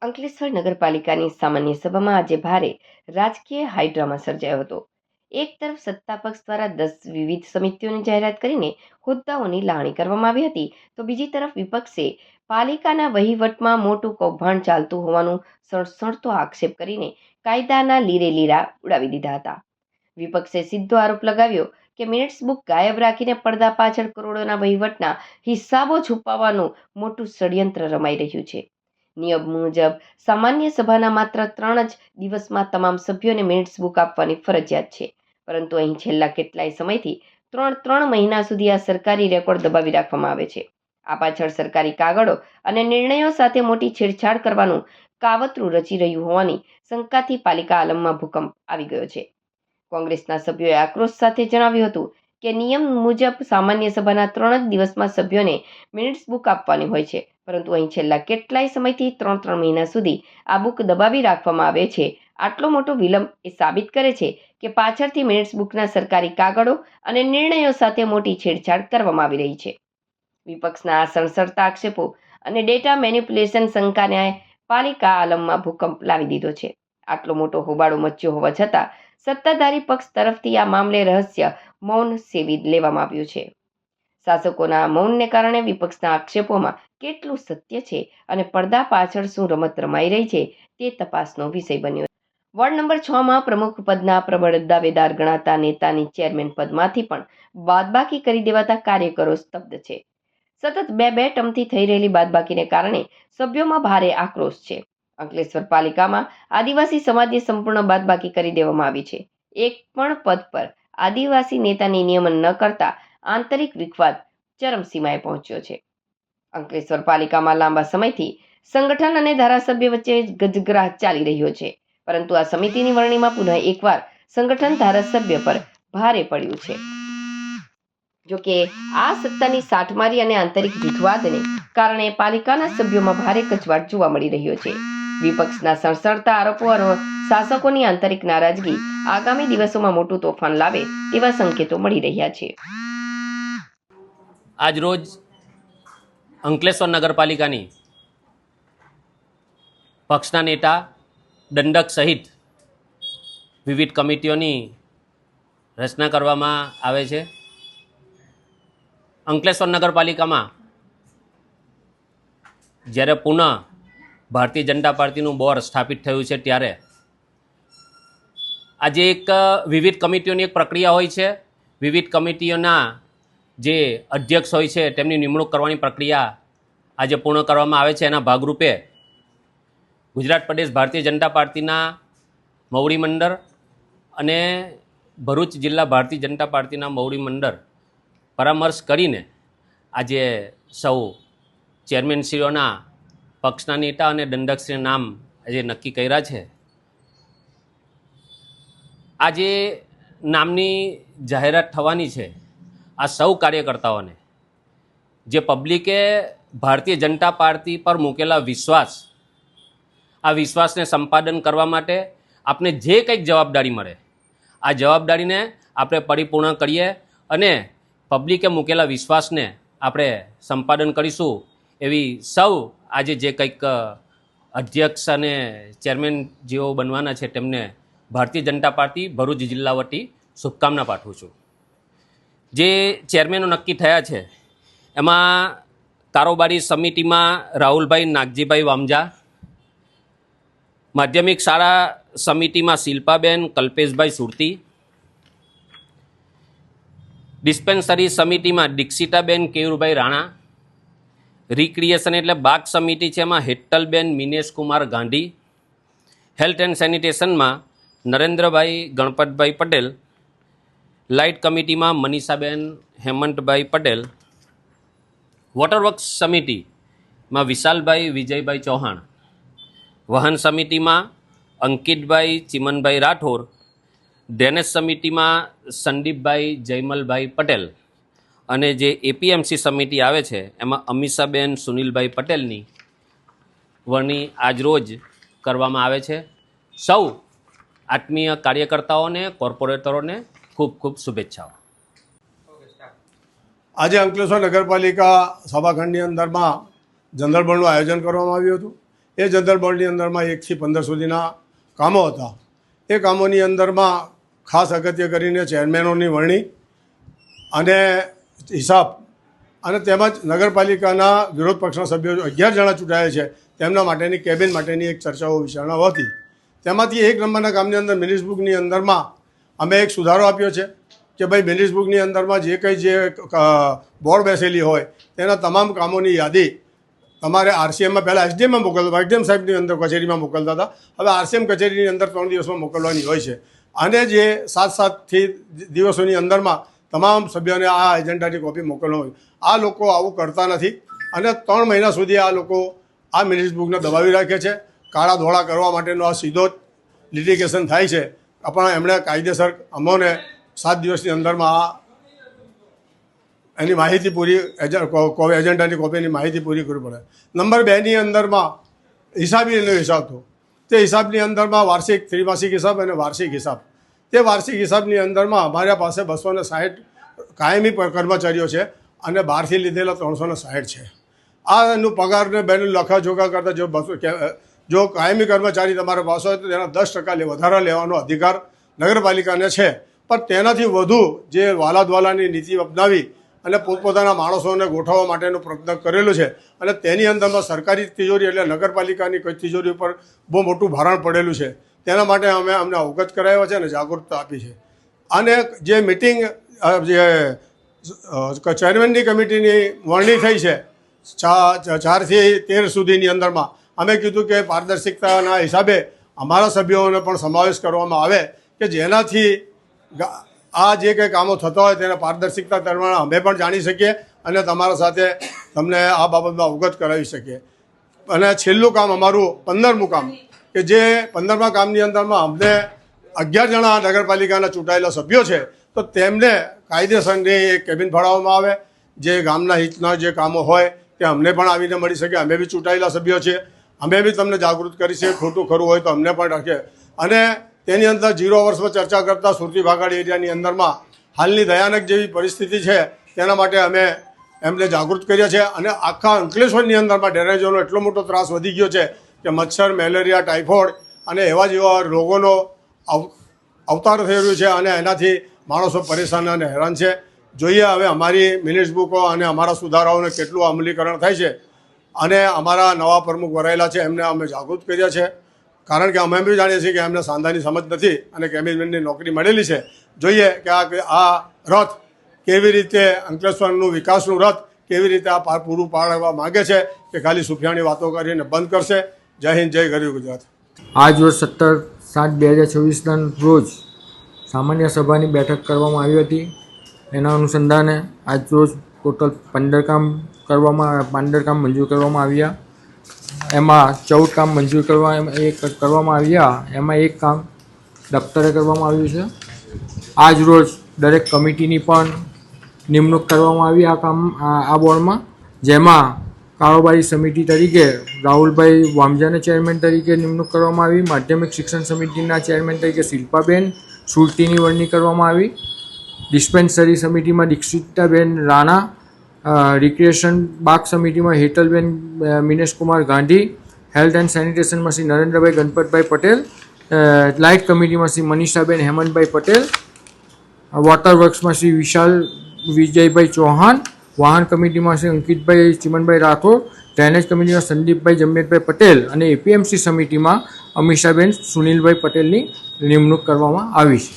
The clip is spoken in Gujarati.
અંકલેશ્વર નગરપાલિકાની સામાન્ય સભામાં આજે ભારે રાજકીય હાઈડ્રામા સર્જાયો હતો. એક તરફ સત્તા પક્ષ દ્વારા 10 વિવિધ સમિતિઓની જાહેરાત કરીને હોદ્દાઓની લાવણી કરવામાં આવી હતી, તો બીજી તરફ વિપક્ષે પાલિકાના વહીવટમાં મોટું કૌભાંડ ચાલતું હોવાનો સણસણતો આક્ષેપ કરીને કાયદાના લીરે લીરા ઉડાવી દીધા હતા. વિપક્ષે સીધો આરોપ લગાવ્યો કે મિનિટ્સ બુક ગાયબ રાખીને પડદા પાછળ કરોડોના વહીવટના હિસાબો છુપાવવાનું મોટું ષડયંત્ર રમાઈ રહ્યું છે. નિયમ મુજબ સામાન્ય સભાના માત્ર 3 જ દિવસમાં તમામ સભ્યોને મિનિટ્સ બુક આપવાની ફરજિયાત છે, પરંતુ અહીં છેલ્લા કેટલાય સમયથી 3 મહિના સુધી આ સરકારી રેકોર્ડ દબાવી રાખવામાં આવે છે. આ પાછળ સરકારી કાગળો અને નિર્ણયો સાથે મોટી છેડછાડ કરવાનું કાવતરું રચી રહ્યું હોવાની શંકાથી પાલિકા આલમમાં ભૂકંપ આવી ગયો છે. કોંગ્રેસના સભ્યોએ આક્રોશ સાથે જણાવ્યું હતું કે નિયમ મુજબ સામાન્ય સભાના 3 જ દિવસમાં સભ્યોને મિનિટ્સ બુક આપવાની હોય છે, પરંતુ અહીં છેલ્લા કેટલાય સમયથી 3 મહિના સુધી આ બુક દબાવી રાખવામાં આવે છે. આટલો મોટો વિલંબ એ સાબિત કરે છે કે પાછળથી મિનિટ્સ બુકના સરકારી કાગળો અને નિર્ણયો સાથે મોટી છેડછાડ કરવામાં આવી રહી છે. વિપક્ષના આ સણસણતા આક્ષેપો અને ડેટા મેનિપ્યુલેશન શંકાને પાલિકા આલમમાં ભૂકંપ લાવી દીધો છે. આટલો મોટો હોબાળો મચ્યો હોવા છતાં સત્તાધારી પક્ષ તરફથી આ મામલે રહસ્ય મૌન સેવી લેવામાં આવ્યું છે. શાસકોના મૌનને કારણે વિપક્ષના આક્ષેપોમાં કેટલું સત્ય છે અને પડદા પાછળ શું રમત રમાઈ રહી છે તે તપાસનો વિષય બન્યો. વોર્ડ નંબર 6માં પ્રમુખ પદના પ્રબળ દાવેદાર ગણાતા નેતાની ચેરમેન પદમાંથી પણ બાદબાકી કરી દેવાતા કાર્યકરો સ્તબ્ધ છે. સતત બે ટર્મથી થઈ રહેલી બાદબાકીને કારણે સભ્યોમાં ભારે આક્રોશ છે. અંકલેશ્વર પાલિકામાં આદિવાસી સમાજની સંપૂર્ણ બાદબાકી કરી દેવામાં આવી છે. એક પણ પદ પર આદિવાસી નેતાની નિયમન ન કરતા આંતરિક વિખવાદ ચરમસીમાએ પહોંચ્યો છે. અંકલેશ્વર પાલિકામાં લાંબા સમયથી સંગઠન અને ધારાસભ્ય વચ્ચે ગજગરાહ ચાલી રહ્યો છે, પરંતુ આ સમિતિની વરણીમાં પુનઃ એકવાર સંગઠન ધારાસભ્ય પર ભારે પડ્યું છે. જોકે આ સત્તાની સાઠમારી અને આંતરિક વિખવાદને કારણે પાલિકાના સભ્યોમાં ભારે કચવાટ જોવા મળી રહ્યો છે. વિપક્ષના સણસણતા આરોપો અને શાસકોની આંતરિક નારાજગી આગામી દિવસોમાં મોટું તોફાન લાવે તેવા સંકેતો મળી રહ્યા છે. આજ રોજ અંકલેશ્વર નગરપાલિકાની પક્ષના નેતા દંડક સહિત વિવિધ કમિટીઓની રચના કરવામાં આવે છે. અંકલેશ્વર નગરપાલિકામાં જ્યારે પુનઃ ભારતીય જનતા પાર્ટીનું બોર્ડ સ્થાપિત થયું છે ત્યારે આજે એક વિવિધ કમિટીઓની એક પ્રક્રિયા હોય છે. વિવિધ કમિટીઓના જે અધ્યક્ષ હોય છે તેમની નિમણૂક કરવાની પ્રક્રિયા આજે પૂર્ણ કરવામાં આવે છે. એના ભાગરૂપે ગુજરાત પ્રદેશ ભારતીય જનતા પાર્ટીના મવડી મંડળ અને ભરૂચ જિલ્લા ભારતીય જનતા પાર્ટીના મવડી મંડળ પરામર્શ કરીને આજે સૌ ચેરમેનશ્રીઓના પક્ષના નેતા અને દંડકશ્રીના નામ આજે નક્કી કર્યા છે. આજે નામની જાહેરાત થવાની છે. આ સૌ કાર્યકર્તાઓને જે પબ્લિકે ભારતીય જનતા પાર્ટી પર મૂકેલા વિશ્વાસ, આ વિશ્વાસને સંપાદન કરવા માટે આપણે જે કંઈક જવાબદારી મળે આ જવાબદારીને આપણે પરિપૂર્ણ કરીએ અને પબ્લિકે મૂકેલા વિશ્વાસને આપણે સંપાદન કરીશું એવી સૌ આજે જે કંઈક અધ્યક્ષ અને ચેરમેન જેઓ બનવાના છે તેમને ભારતીય જનતા પાર્ટી ભરૂચ જિલ્લા વતી શુભકામના પાઠવું છું. જે ચેરમેનો નક્કી થયા છે એમાં કારોબારી સમિતિમાં રાહુલભાઈ નાગજીભાઈ વામજા, માધ્યમિક શાળા સમિતિમાં શિલ્પાબેન કલ્પેશભાઈ સુરતી, ડિસ્પેન્સરી સમિતિમાં દીક્ષિતાબેન કેયુરભાઈ રાણા, રિક્રિએશન એટલે બાગ સમિતિ છે એમાં હેતલબેન મિનેશકુમાર ગાંધી, હેલ્થ એન્ડ સેનિટેશનમાં નરેન્દ્રભાઈ ગણપતભાઈ પટેલ, લાઇટ કમિટીમાં મનીષાબેન હેમંતભાઈ પટેલ, વોટર વર્ક્સ સમિતિમાં વિશાલભાઈ વિજયભાઈ ચૌહાણ, વાહન સમિતિમાં અંકિતભાઈ ચિમનભાઈ રાઠોર, ડ્રેનેજ સમિતિમાં સંદીપભાઈ જયમલભાઈ પટેલ અને જે એપીએમસી સમિતિ આવે છે એમાં અમીષાબેન સુનિલભાઈ પટેલની વરણી આજરોજ કરવામાં આવે છે. સૌ આત્મીય કાર્યકર્તાઓને, કોર્પોરેટરોને ખૂબ ખૂબ શુભેચ્છાઓ. આજે અંકલેશ્વર નગરપાલિકા સભાખંડની અંદરમાં જનરલ બોર્ડનું આયોજન કરવામાં આવ્યું હતું. એ જનરલ બોર્ડની અંદરમાં 1 થી 15 સુધીના કામો હતા. એ કામોની અંદરમાં ખાસ અગત્ય કરીને ચેરમેનોની વરણી અને હિસાબ અને તેમજ નગરપાલિકાના વિરોધ પક્ષના સભ્યો 11 જણા ચૂંટાયા છે તેમના માટેની કેબિન માટેની એક ચર્ચાઓ વિચારણાઓ હતી. તેમાંથી 1 નંબરના કામની અંદર મિનિટ્સ બુકની અંદરમાં અમે એક સુધારો આપ્યો છે કે ભાઈ મિનિટ્સ બુકની અંદરમાં જે કંઈ જે બોર્ડ બેસેલી હોય તેના તમામ કામોની યાદી તમારે આરસીએમમાં પહેલાં એસડીએમમાં મોકલતા, એસડીએમ સાહેબની અંદર કચેરીમાં મોકલતા હતા, હવે આરસીએમ કચેરીની અંદર 3 દિવસમાં મોકલવાની હોય છે. અને જે 7 દિવસોની અંદરમાં તમામ સભ્યોને આ એજન્ડાની કોપી મોકલવાની હોય. આ લોકો આવું કરતા નથી અને 3 મહિના સુધી આ લોકો આ મિનિટ્સ બુકને દબાવી રાખે છે. કાળા ધોળા કરવા માટેનો આ સીધો જ લિટિગેશન થાય છે. પણ એમણે કાયદેસર અમોને 7 દિવસની અંદરમાં આ એની માહિતી પૂરી એજન્ડાની કોપીની માહિતી પૂરી કરવી પડે. નંબર 2ની અંદરમાં હિસાબીનો હિસાબ હતો. તે હિસાબની અંદરમાં વાર્ષિક, ત્રિમાસિક હિસાબ અને વાર્ષિક હિસાબ. તે વાર્ષિક હિસાબની અંદરમાં અમારા પાસે 260 કાયમી કર્મચારીઓ છે અને બહારથી લીધેલા 360 છે. આ એનું પગારને બેનું લખાજોખા કરતાં જો કાયમી કર્મચારી તમારા પાસે હોય તો તેના 10% વધારા લેવાનો અધિકાર નગરપાલિકાને છે. પણ તેનાથી વધુ જે વાલાદવાલાની નીતિ અપનાવી અને પોતપોતાના માણસોને ગોઠવવા માટેનો પ્રયત્ન કરેલો છે અને તેની અંદરમાં સરકારી તિજોરી એટલે નગરપાલિકાની કોઈ તિજોરી ઉપર બહુ મોટું ભારણ પડેલું છે. તેના માટે અમે અમને અવગત કરાવ્યા છે અને જાગૃતતા આપી છે. અને જે મિટિંગ જે ચેરમેનની કમિટીની વરણી થઈ છે 4 થી 13 સુધીની અંદરમાં અમે કીધું કે પારદર્શિકતાના હિસાબે અમારા સભ્યોને પણ સમાવેશ કરવામાં આવે કે જેનાથી આ જે કંઈ કામો થતા હોય તેના પારદર્શિકતા દરમિયાન અમે પણ જાણી શકીએ અને તમારા સાથે તમને આ બાબતમાં અવગત કરાવી શકીએ. અને છેલ્લું કામ અમારું 15મું કામ કે જે 15મા કામની અંદરમાં અમને 11 જણા નગરપાલિકાના ચૂંટાયેલા સભ્યો છે તો તેમને કાયદેસરની એક કેબિન ફાળવવામાં આવે. જે ગામના હિતના જે કામો હોય તે અમને પણ આવીને મળી શકે. અમે બી ચૂંટાયેલા સભ્યો છીએ, અમે બી તમને જાગૃત કરી છે. ખોટું ખરું હોય તો અમને પણ રાખીએ. અને તેની અંદર 0 વર્ષમાં ચર્ચા કરતાં સુરતી ભાગાડી એરિયાની અંદરમાં હાલની ભયાનક જેવી પરિસ્થિતિ છે તેના માટે અમે એમને જાગૃત કર્યા છે. અને આખા અંકલેશ્વરની અંદરમાં ડેરેજોનો એટલો મોટો ત્રાસ વધી ગયો છે કે મચ્છર, મેલેરિયા, ટાઇફોઇડ અને એવા જેવા રોગોનો અવતાર થઈ રહ્યો છે અને એનાથી માણસો પરેશાન અને હેરાન છે. જોઈએ હવે અમારી મિનિટ્સ બુકો અને અમારા સુધારાઓને કેટલું અમલીકરણ થાય છે. અને અમારા નવા પ્રમુખ વરાયેલા છે એમને અમે જાગૃત કર્યા છે. કારણ કે અમે બી જાણીએ છીએ કે એમને સાંધાની સમજ નથી અને કેબિનેટની નોકરી મળેલી છે. જોઈએ કે આ રથ કેવી રીતે અંકલેશ્વરનું વિકાસનું રથ કેવી રીતે આ પૂરું પાડવા માગે છે કે ખાલી સુફિયાની વાતો કરીને બંધ કરશે. જય હિન્દ, જય ગરીબ ગુજરાત. આજ રોજ 17/7/2024ના રોજ સામાન્ય સભાની બેઠક કરવામાં આવી હતી. એના અનુસંધાને આજ રોજ ટોટલ 15 કામ મંજૂર કરવામાં આવ્યા. એમાં 14 કામ મંજૂર કરવામાં આવ્યા. એમાં 1 કામ દફતરે કરવામાં આવ્યું છે. આજ રોજ દરેક કમિટીની પણ નિમણૂક કરવામાં આવી આ બોર્ડમાં, જેમાં કારોબારી સમિતિ તરીકે રાહુલભાઈ વામજાને ચેરમેન તરીકે નિમણૂક કરવામાં આવી. માધ્યમિક શિક્ષણ સમિતિના ચેરમેન તરીકે શિલ્પાબેન સુરતીની વરણી કરવામાં આવી. ડિસ્પેન્સરી સમિતિમાં દીક્ષિતાબેન રાણા, રિક્રિએશન બાગ સમિતિમાં હેટલબેન મિનેશકુમાર ગાંધી, હેલ્થ એન્ડ સેનિટેશનમાં શ્રી નરેન્દ્રભાઈ ગણપતભાઈ પટેલ, લાઇટ કમિટીમાં શ્રી મનીષાબેન હેમંતભાઈ પટેલ, વોટર વર્ક્સમાં શ્રી વિશાલ વિજયભાઈ ચૌહાણ, વાહન કમિટીમાં શ્રી અંકિતભાઈ ચિમનભાઈ રાઠોડ, ડ્રેનેજ કમિટીમાં સંદીપભાઈ જમશેદભાઈ પટેલ અને એપીએમસી સમિતિમાં અમીષાબેન સુનિલભાઈ પટેલની નિમણૂક કરવામાં આવી છે.